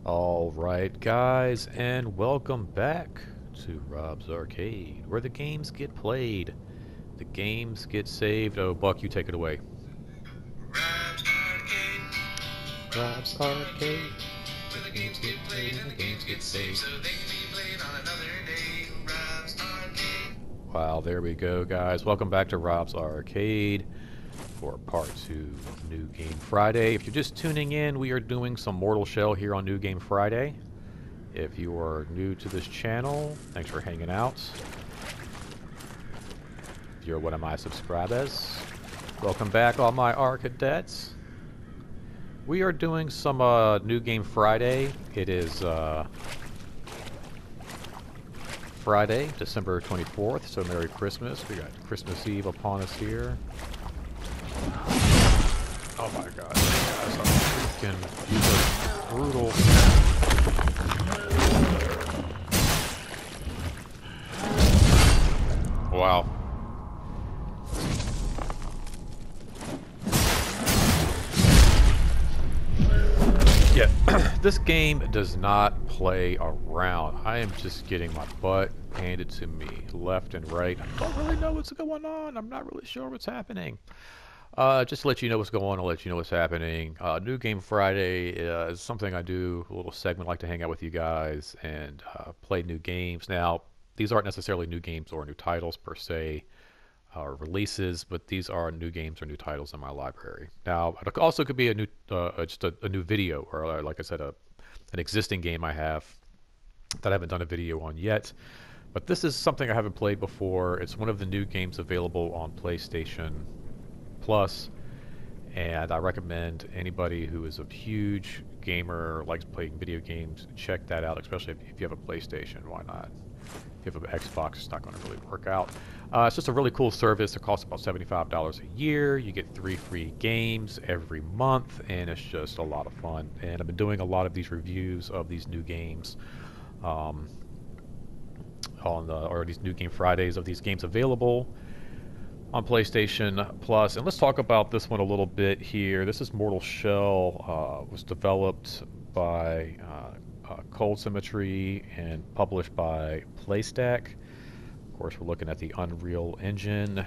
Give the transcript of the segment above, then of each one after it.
All right, guys, and welcome back to Rob's Arcade, where the games get played, the games get saved. Oh, Buck, you take it away. Rob's Arcade, Rob's Arcade, where the the games games get get played played and and the the games games get get saved saved. so they can be played on another day. Rob's Arcade. Wow, there we go, guys. Welcome back to Rob's Arcade for part 2 of New Game Friday. If you're just tuning in, we are doing some Mortal Shell here on New Game Friday. If you are new to this channel, thanks for hanging out. If you're one of my subscribers, welcome back, all my Arcadets. We are doing some New Game Friday. It is Friday, December 24th, so Merry Christmas. We got Christmas Eve upon us here. Oh my god, guys, I'm freaking brutal. Wow. Yeah, this game does not play around. I am just getting my butt handed to me left and right. I don't really know what's going on. I'm not really sure what's happening. Just to let you know what's going on, I'll let you know what's happening. New Game Friday is something I do, a little segment, I like to hang out with you guys and play new games. Now, these aren't necessarily new games or new titles per se, or releases, but these are new games or new titles in my library. Now, it also could be a new, just a new video, or like I said, an existing game I have that I haven't done a video on yet. But this is something I haven't played before. It's one of the new games available on PlayStation Plus, and I recommend anybody who is a huge gamer, likes playing video games, check that out, especially if you have a PlayStation. Why not? If you have an Xbox, it's not going to really work out. It's just a really cool service. It costs about $75 a year. You get 3 free games every month, and it's just a lot of fun. And I've been doing a lot of these reviews of these new games um, or these New Game Fridays of these games available on PlayStation Plus. And let's talk about this one a little bit here. This is Mortal Shell. Was developed by Cold Symmetry and published by PlayStack. Of course, we're looking at the Unreal Engine.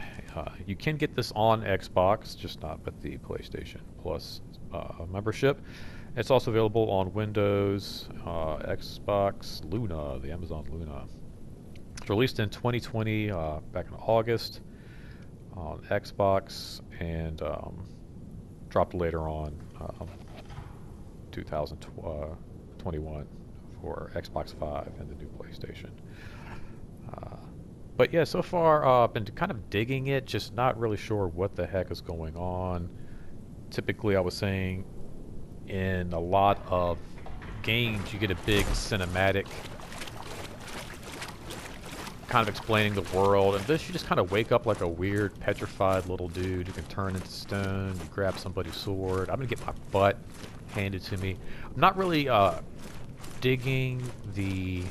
You can get this on Xbox, just not with the PlayStation Plus membership. It's also available on Windows, Xbox, Luna, the Amazon Luna. It's released in 2020, back in August, on Xbox, and dropped later on 2021 for Xbox 5 and the new PlayStation. Uh, but yeah, so far I've been kind of digging it, just not really sure what the heck is going on. Typically, I was saying in a lot of games, you get a big cinematic kind of explaining the world, and this you just kind of wake up like a weird petrified little dude who can turn into stone. You grab somebody's sword. I'm gonna get my butt handed to me. I'm not really digging the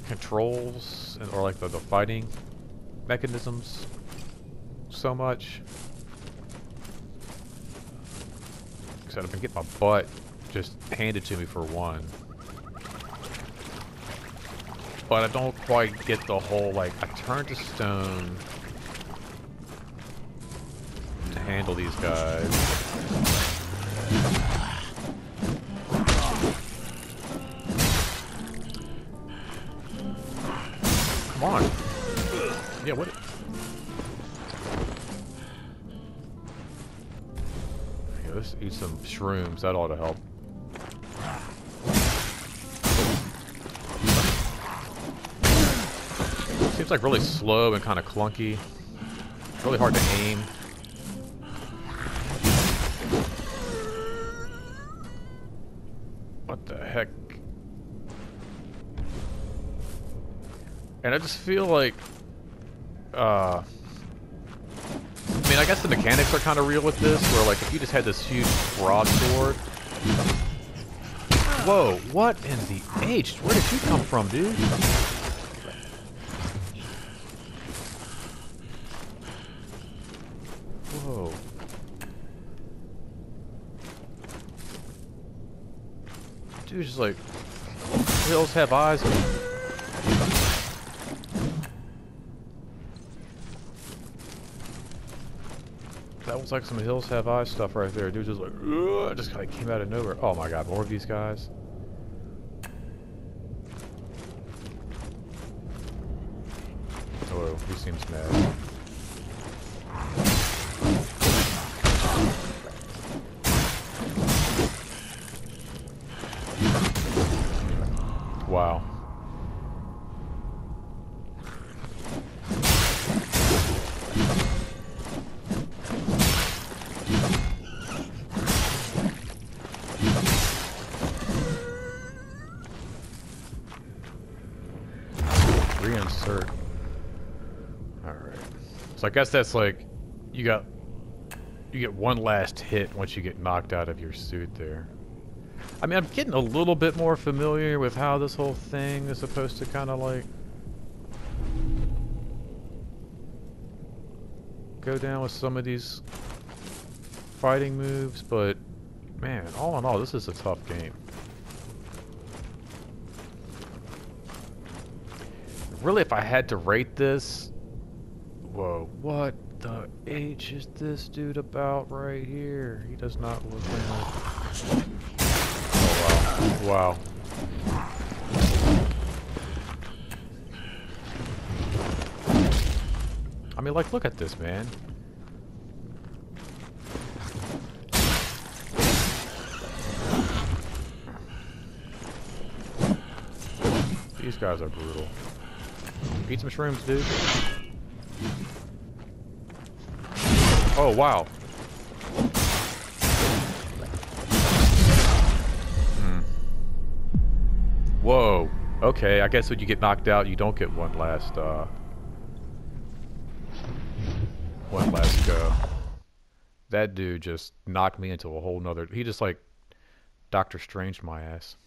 controls or like the fighting mechanisms so much. Because I've been getting my butt just handed to me for one. But I don't quite get the whole, like, I turn to stone to handle these guys. Come on. Yeah, what? Yeah, let's eat some shrooms. That ought to help. Seems like really slow and kind of clunky. Really hard to aim. What the heck? And I just feel like, I mean, I guess the mechanics are kind of real with this, where like if you just had this huge broadsword. Whoa, what in the H? Where did you come from, dude? Whoa. Dude, just like, hills have eyes. That was like some hills have eyes stuff right there. Dude, just like, ugh, just kind of came out of nowhere. Oh my god, more of these guys. Oh, he seems mad. Wow. Reinsert. Alright. So I guess that's like, you get one last hit once you get knocked out of your suit there. I mean, I'm getting a little bit more familiar with how this whole thing is supposed to kind of like go down with some of these fighting moves, but man, all in all, this is a tough game. Really, if I had to rate this, whoa, what the H is this dude about right here? He does not look like... Wow. I mean, like, look at this, man. These guys are brutal. Eat some shrooms, dude. Oh, wow. Whoa. Okay, I guess when you get knocked out, you don't get one last go. That dude just knocked me into a whole nother... He just, like, Doctor Strange my ass.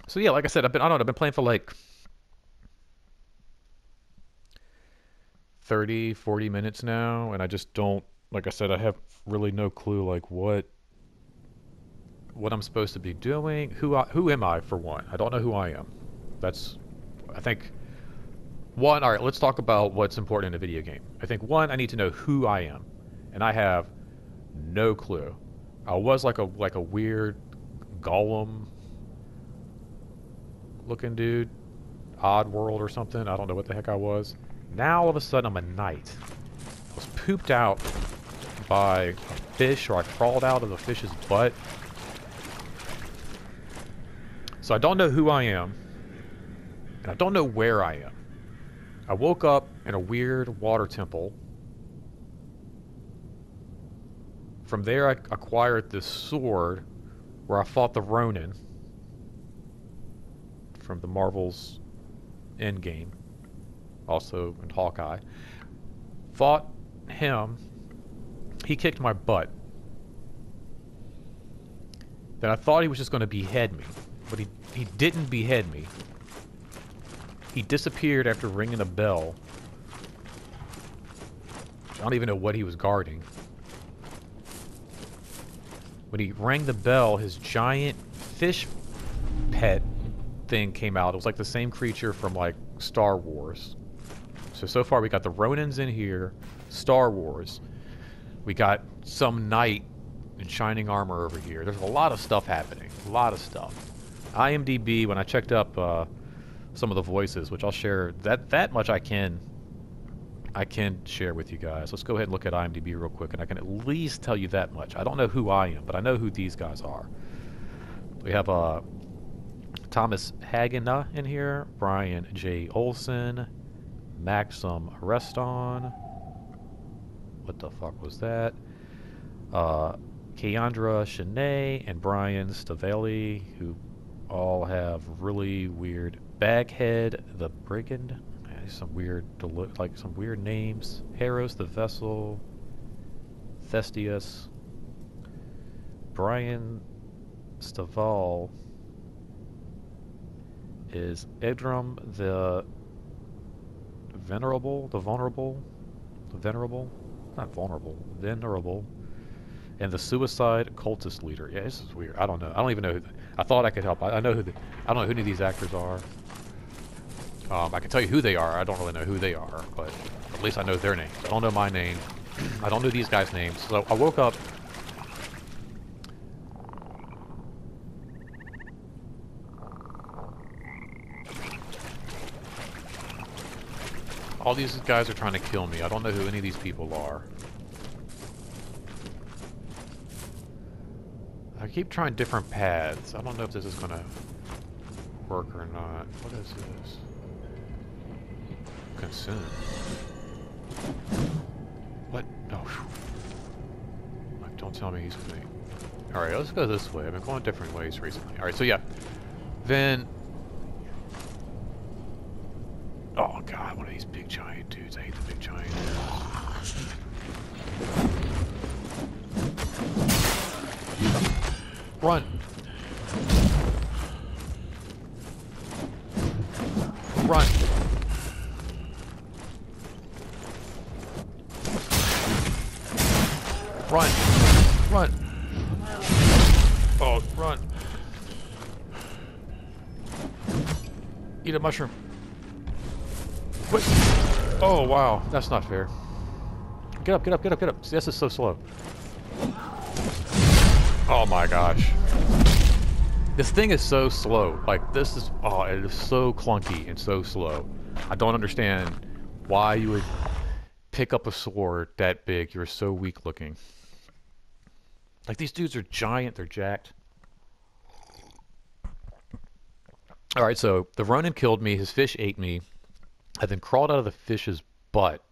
So yeah, like I said, I've been playing for like 30, 40 minutes now, and I just don't, like I said, I have really no clue like what I'm supposed to be doing. Who am I, for one? I don't know who I am. That's, I think, one, alright, let's talk about what's important in a video game. I think, one, I need to know who I am, and I have no clue. I was like a weird golem looking dude, Odd World or something. I don't know what the heck I was. Now all of a sudden I'm a knight. I was pooped out by a fish, or I crawled out of a fish's butt. So I don't know who I am, and I don't know where I am. I woke up in a weird water temple. From there I acquired this sword where I fought the Ronin from the Marvel's Endgame, also in Hawkeye. Fought him. He kicked my butt. Then I thought he was just going to behead me, but he didn't behead me. He disappeared after ringing a bell. I don't even know what he was guarding. When he rang the bell, his giant fish pet thing came out. It was like the same creature from like Star Wars. So far we got the Ronins in here, Star Wars. We got some knight in shining armor over here. There's a lot of stuff happening. A lot of stuff. IMDb, when I checked up some of the voices, which I'll share, that much I can share with you guys. Let's go ahead and look at IMDb real quick, and I can at least tell you that much. I don't know who I am, but I know who these guys are. We have Thomas Hagen in here, Brian J. Olsen, Maxim Reston. What the fuck was that? Keandra Shanae and Brian Stavelli, who all have really weird... Baghead the Brigand. Some weird, like some weird names. Heros the Vessel. Thestius. Brian Staval is Edrum the Venerable, the vulnerable, the venerable, not vulnerable, venerable, and the suicide cultist leader. Yeah, this is weird. I don't know. I don't even know. I thought I could help. I know who. I don't know who any of these actors are. I can tell you who they are. I don't really know who they are, but at least I know their names. I don't know my name. I don't know these guys' names. So I woke up. All these guys are trying to kill me. I don't know who any of these people are. I keep trying different paths. I don't know if this is gonna work or not. What is this? Consume. What? No. Like, don't tell me he's with me. Alright, let's go this way. I've been going different ways recently. Alright, so yeah. Then... Oh god, one of these big giant dudes. I hate the big giant dudes. Run! Run! Run! Run! Oh, run! Eat a mushroom. What? Oh, wow. That's not fair. Get up, get up, get up, get up. See, this is so slow. Oh my gosh. This thing is so slow. Like, this is... Oh, it is so clunky and so slow. I don't understand why you would pick up a sword that big. You're so weak looking. Like, these dudes are giant. They're jacked. Alright, so the Ronin killed me. His fish ate me. I then crawled out of the fish's butt.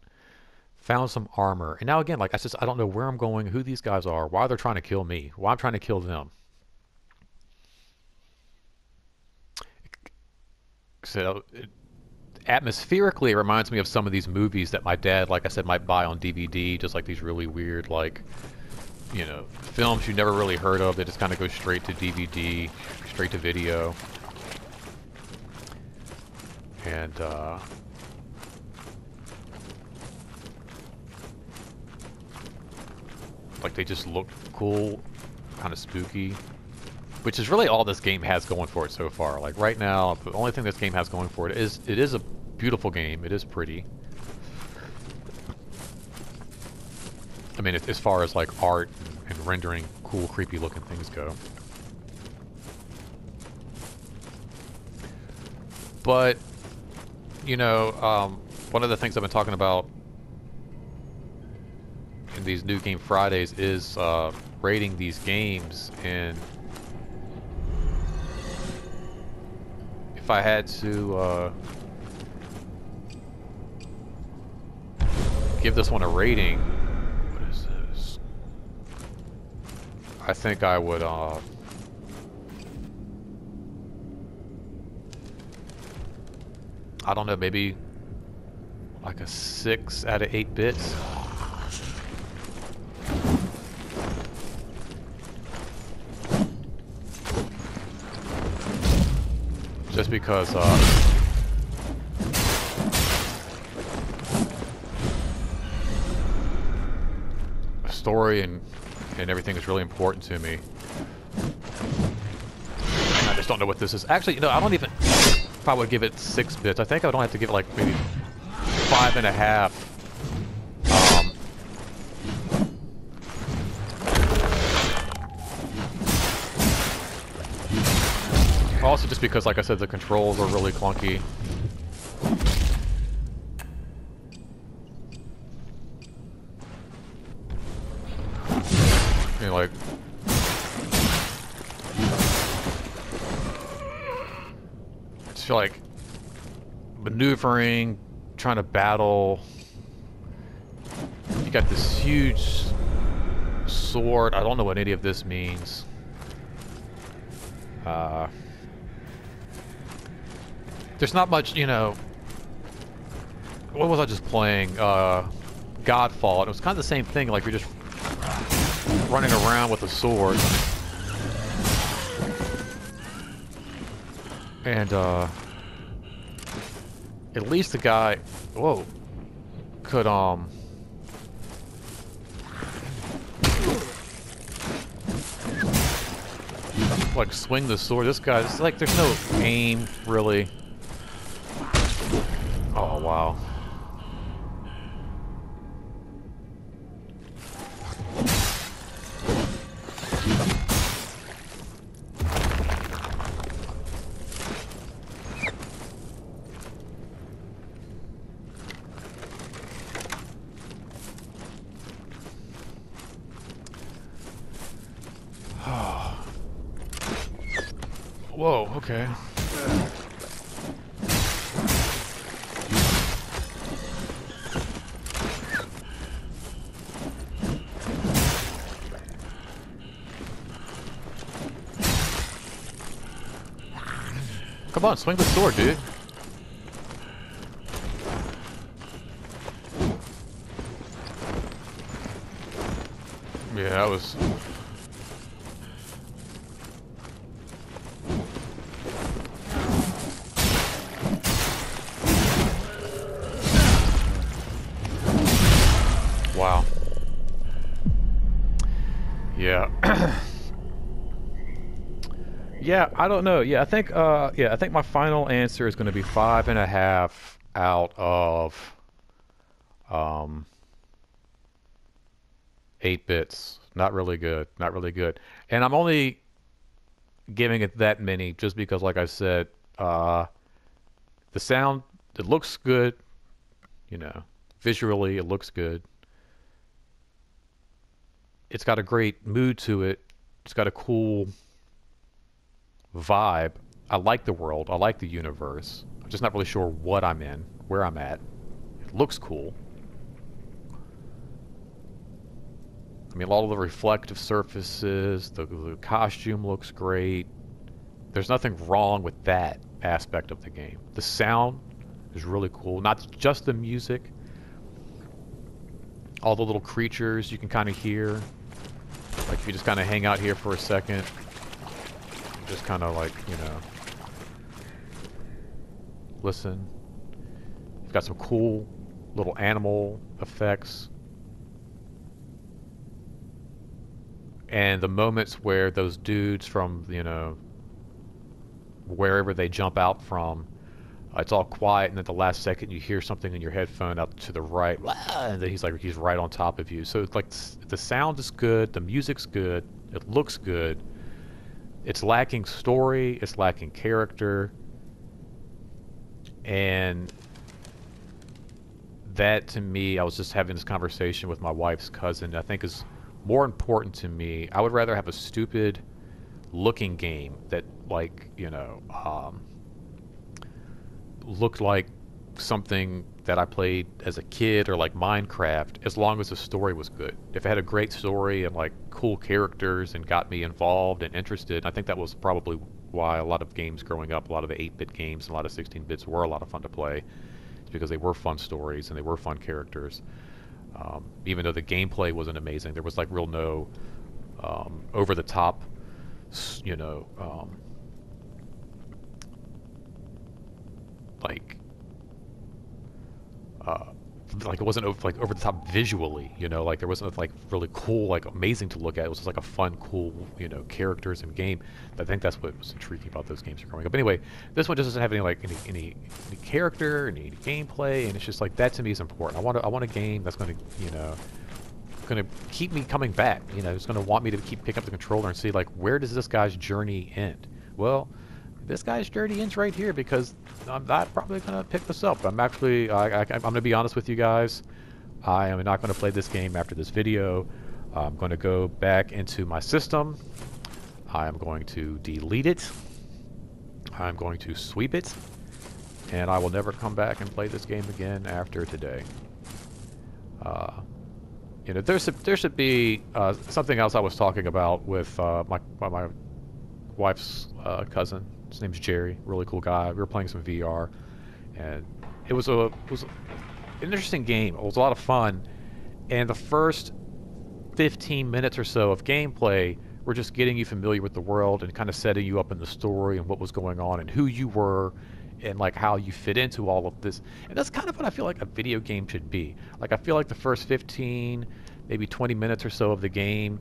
Found some armor. And now again, like I said, I don't know where I'm going, who these guys are, why they're trying to kill me, why I'm trying to kill them. So, atmospherically, it reminds me of some of these movies that my dad, like I said, might buy on DVD, just like these really weird, like, you know, films you never really heard of that just kind of go straight to DVD, straight to video. And, like they just look cool, kind of spooky, which is really all this game has going for it so far. Like right now, the only thing this game has going for it is a beautiful game. It is pretty. I mean, as far as like art and rendering cool, creepy looking things go. But, you know, one of the things I've been talking about in these New Game Fridays is rating these games, and if I had to give this one a rating, what is this? I think I would I don't know, maybe like a 6 out of 8 bits. Just because story and everything is really important to me. I just don't know what this is. Actually, you know, I don't even... If I would give it 6 bits, I think I would only have to give it like maybe 5.5. Also, just because, like I said, the controls are really clunky. You know, like... I just feel like maneuvering, trying to battle. You got this huge sword. I don't know what any of this means. There's not much, you know... What was I just playing? Godfall. It was kind of the same thing, like you're just running around with a sword. And, at least the guy, whoa, could like swing the sword. This guy, it's like there's no aim really. Oh wow. Whoa, okay. Come on, swing the sword, dude. Yeah, that was... Wow. Yeah. Yeah, I don't know. Yeah, I think my final answer is going to be 5.5 out of 8 bits. Not really good. Not really good. And I'm only giving it that many just because, like I said, the sound, it looks good, you know, visually it looks good. It's got a great mood to it. It's got a cool vibe. I like the world. I like the universe. I'm just not really sure what I'm in, where I'm at. It looks cool. I mean, a lot of the reflective surfaces, the costume looks great. There's nothing wrong with that aspect of the game. The sound is really cool. Not just the music. All the little creatures you can kind of hear. Like if you just kind of hang out here for a second. Just kind of like, you know, listen. You've got some cool little animal effects. And the moments where those dudes from, you know, wherever they jump out from, it's all quiet, and at the last second you hear something in your headphone up to the right, and then he's right on top of you. So it's like the sound is good, the music's good, it looks good. It's lacking story, it's lacking character, and that to me, I was just having this conversation with my wife's cousin, I think is more important to me. I would rather have a stupid looking game that, like, you know, looked like something that I played as a kid, or like Minecraft, as long as the story was good. If it had a great story and like cool characters and got me involved and interested, I think that was probably why a lot of games growing up, a lot of the 8-bit games and a lot of 16-bits were a lot of fun to play. It's because they were fun stories and they were fun characters. Even though the gameplay wasn't amazing, there was like real no over the top, you know, like it wasn't over the top visually, you know, like there wasn't like really cool, like amazing to look at. It was just like a fun, cool, you know, characters and game. I think that's what was intriguing about those games growing up. But anyway, this one just doesn't have any like any character, any gameplay, and it's just like that to me is important. I want a game that's going to, you know, going to keep me coming back. You know, it's going to want me to keep picking up the controller and see like, where does this guy's journey end? Well, this guy's journey ends right here, because I'm not probably going to pick this up. I'm actually, I'm going to be honest with you guys. I am not going to play this game after this video. I'm going to go back into my system. I'm going to delete it. I'm going to sweep it. And I will never come back and play this game again after today. You know, there should be something else I was talking about with my wife's cousin. His name's Jerry, really cool guy. We were playing some VR, and it was an interesting game. It was a lot of fun, and the first 15 minutes or so of gameplay were just getting you familiar with the world and kind of setting you up in the story and what was going on and who you were and like how you fit into all of this. And that's kind of what I feel like a video game should be. Like I feel like the first 15, maybe 20 minutes or so of the game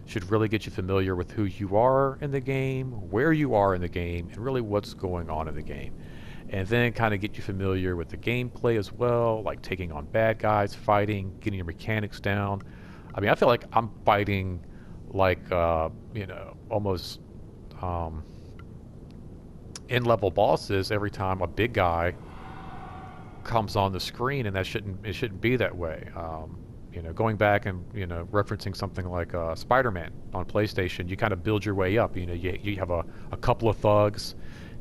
should really get you familiar with who you are in the game, where you are in the game, and really what's going on in the game. And then kind of get you familiar with the gameplay as well, like taking on bad guys, fighting, getting your mechanics down. I mean, I feel like I'm fighting like, almost end-level bosses every time a big guy comes on the screen, and it shouldn't be that way. Going back and referencing something like Spider-Man on PlayStation, you kind of build your way up. You have a couple of thugs,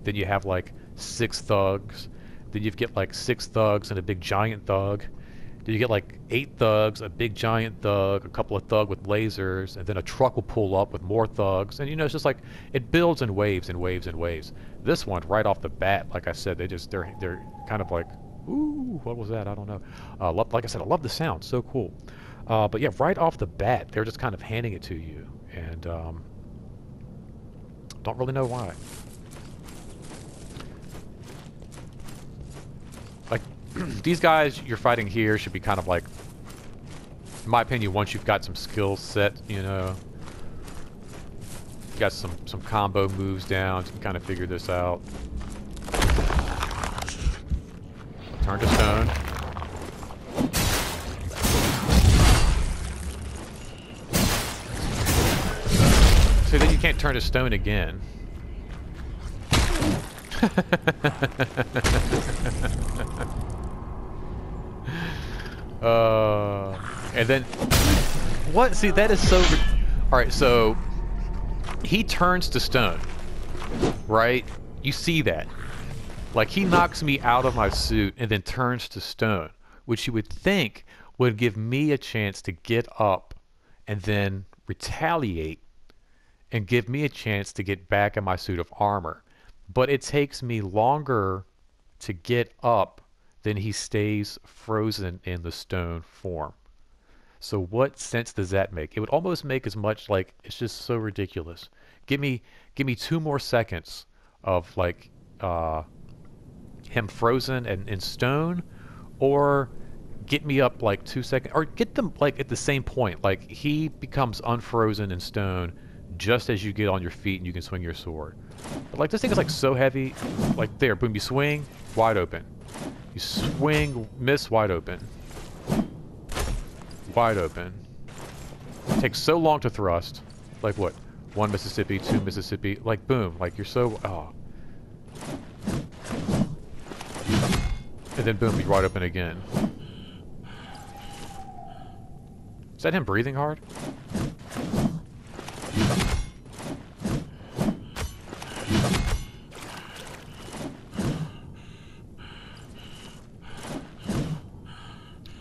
then you have like 6 thugs, then you get like 6 thugs and a big giant thug. Then you get like 8 thugs, a big giant thug, a couple of thugs with lasers, and then a truck will pull up with more thugs, and it's just like it builds in waves and waves and waves. This one, right off the bat, like I said, they're kind of like, ooh, what was that? I don't know. Like I said, I love the sound, so cool. But yeah, right off the bat, they're just kind of handing it to you, and don't really know why. Like these guys you're fighting here should be kind of like, in my opinion, once you've got some skills set, you got some combo moves down, you can kind of figure this out. Turn to stone. So then you can't turn to stone again. And then what? See, that is so. All right, so he turns to stone, right? You see that? Like he knocks me out of my suit and then turns to stone, which you would think would give me a chance to get up and then retaliate and give me a chance to get back in my suit of armor. But it takes me longer to get up than he stays frozen in the stone form. So what sense does that make? It would almost make as much like, it's just so ridiculous. Give me 2 more seconds of like him frozen and in stone, or get me up like 2 seconds, or get them like at the same point. Like he becomes unfrozen in stone just as you get on your feet and you can swing your sword. But like this thing is like so heavy. Like there, boom, you swing, wide open. You swing, miss, wide open. Wide open. It takes so long to thrust. Like what? 1 Mississippi, 2 Mississippi. Like boom. Like you're so. Oh. And then boom, you're wide open again. Is that him breathing hard?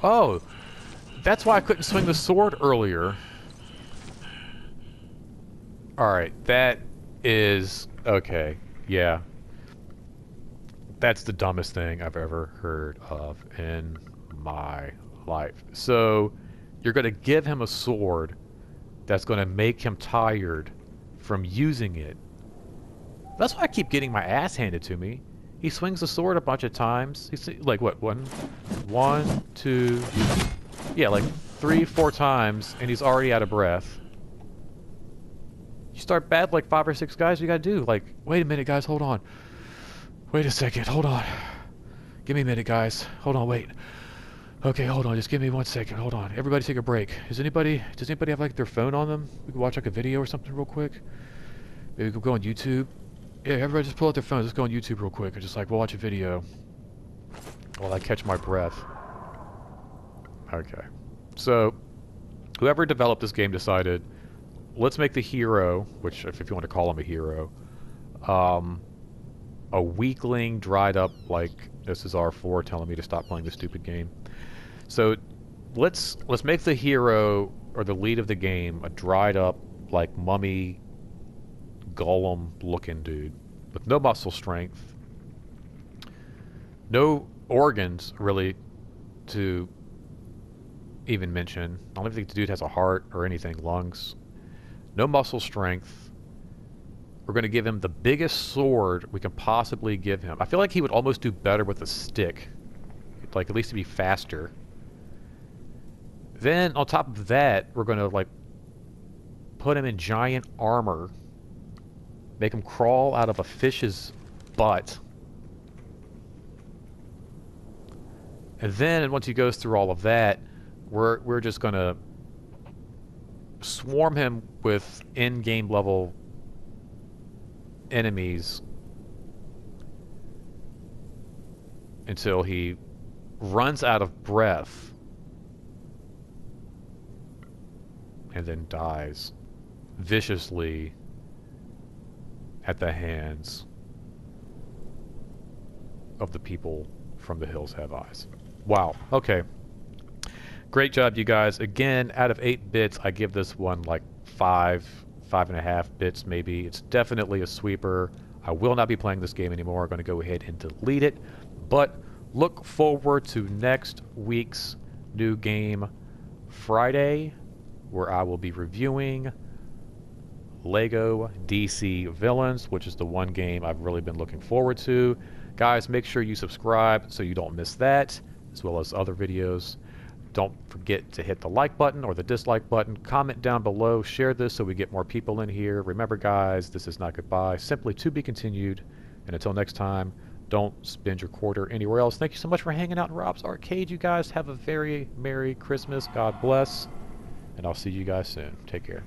Oh, that's why I couldn't swing the sword earlier. Alright, that is... okay, yeah. That's the dumbest thing I've ever heard of in my life. So, you're going to give him a sword that's going to make him tired from using it. That's why I keep getting my ass handed to me. He swings the sword a bunch of times. He's like, what, one, 2... yeah, like 3, 4 times, and he's already out of breath. You start bad like 5 or 6 guys, you gotta do, like, wait a minute, guys, hold on. Wait a second, hold on. Give me a minute, guys. Hold on, wait. Okay, hold on, just give me 1 second, hold on. Everybody take a break. Does anybody have, like, their phone on them? We can watch, like, a video or something real quick. Maybe we could go on YouTube. Yeah, everybody just pull out their phones. Let's go on YouTube real quick and just, like, watch a video while I catch my breath. Okay. So, whoever developed this game decided, let's make the hero, which, if you want to call him a hero, a weakling, dried up, like, this is R4 telling me to stop playing this stupid game. So, let's make the hero, or the lead of the game, a dried up, like, mummy, golem-looking dude with no muscle strength, no organs, really, to even mention. I don't even think the dude has a heart or anything, lungs. No muscle strength. We're going to give him the biggest sword we can possibly give him. I feel like he would almost do better with a stick. Like, at least to be faster. Then, on top of that, we're going to, like, put him in giant armor. Make him crawl out of a fish's butt. And then, once he goes through all of that, we're just going to swarm him with in-game level enemies until he runs out of breath and then dies viciously at the hands of the people from The Hills Have Eyes. Wow. Okay. Great job, you guys. Again, out of 8 bits, I give this one like 5.5 bits maybe. It's definitely a sweeper. I will not be playing this game anymore. I'm going to go ahead and delete it. But look forward to next week's new game, Friday, where I will be reviewing Lego DC Villains, which is the one game I've really been looking forward to. Guys, make sure you subscribe so you don't miss that, as well as other videos. Don't forget to hit the like button or the dislike button. Comment down below. Share this so we get more people in here. Remember, guys, this is not goodbye. Simply to be continued. And until next time, don't spend your quarter anywhere else. Thank you so much for hanging out in Rob's Arcade. You guys have a very Merry Christmas. God bless. And I'll see you guys soon. Take care.